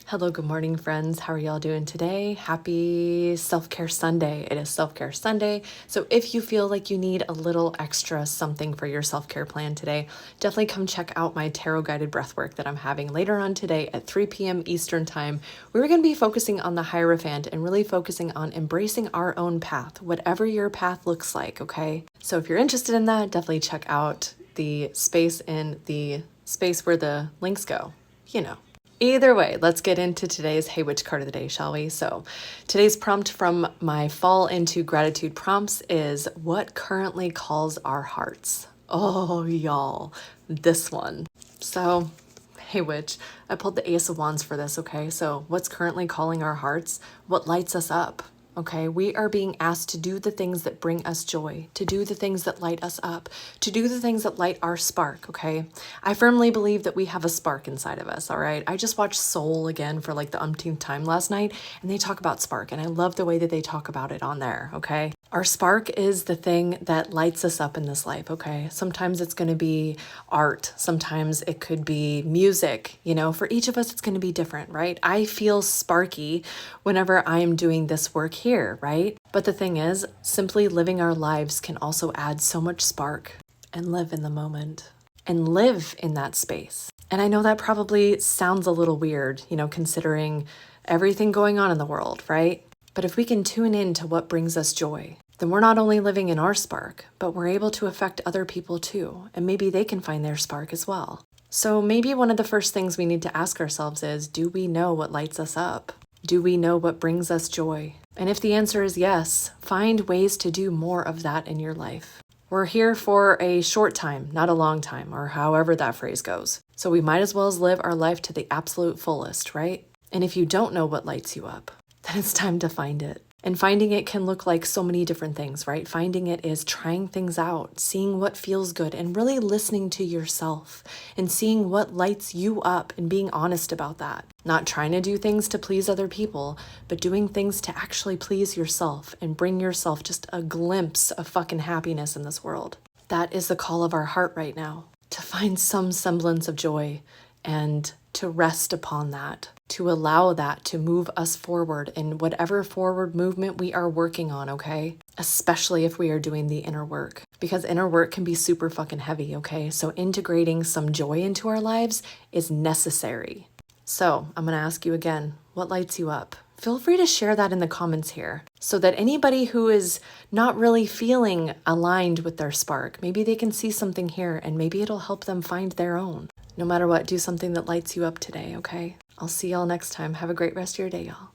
Hello, good morning, friends. How are y'all doing today? Happy Self-Care Sunday. It is Self-Care Sunday. So if you feel like you need a little extra something for your self-care plan today, definitely come check out my tarot guided breathwork that I'm having later on today at 3 p.m. Eastern Time. We're going to be focusing on the Hierophant and really focusing on embracing our own path, whatever your path looks like, okay? So if you're interested in that, definitely check out the space in the space where the links go, you know. Either way, let's get into today's Hey Witch card of the day, shall we? So today's prompt from my Fall into Gratitude prompts is what currently calls our hearts? Oh, y'all, this one. So, Hey Witch, I pulled the Ace of Wands for this, okay? So what's currently calling our hearts? What lights us up? Okay, we are being asked to do the things that bring us joy, to do the things that light us up, to do the things that light our spark, okay? I firmly believe that we have a spark inside of us, all right? I just watched Soul again for like the umpteenth time last night, and they talk about spark, and I love the way that they talk about it on there, okay? Our spark is the thing that lights us up in this life, okay? Sometimes it's going to be art. Sometimes it could be music. You know, for each of us, it's going to be different, right? I feel sparky whenever I am doing this work here, right? But the thing is, simply living our lives can also add so much spark and live in the moment and live in that space. And I know that probably sounds a little weird, you know, considering everything going on in the world, right? But if we can tune in to what brings us joy, then we're not only living in our spark, but we're able to affect other people too, and maybe they can find their spark as well. So maybe one of the first things we need to ask ourselves is, do we know what lights us up? Do we know what brings us joy? And if the answer is yes, find ways to do more of that in your life. We're here for a short time, not a long time, or however that phrase goes. So we might as well live our life to the absolute fullest, right? And if you don't know what lights you up, then it's time to find it. And finding it can look like so many different things, right? Finding it is trying things out, seeing what feels good, and really listening to yourself and seeing what lights you up and being honest about that. Not trying to do things to please other people, but doing things to actually please yourself and bring yourself just a glimpse of fucking happiness in this world. That is the call of our heart right now, to find some semblance of joy and to rest upon that, to allow that to move us forward in whatever forward movement we are working on, okay? Especially if we are doing the inner work, because inner work can be super fucking heavy, okay? So integrating some joy into our lives is necessary. So I'm gonna ask you again, what lights you up? Feel free to share that in the comments here so that anybody who is not really feeling aligned with their spark, maybe they can see something here and maybe it'll help them find their own. No matter what, do something that lights you up today, okay? I'll see y'all next time. Have a great rest of your day, y'all.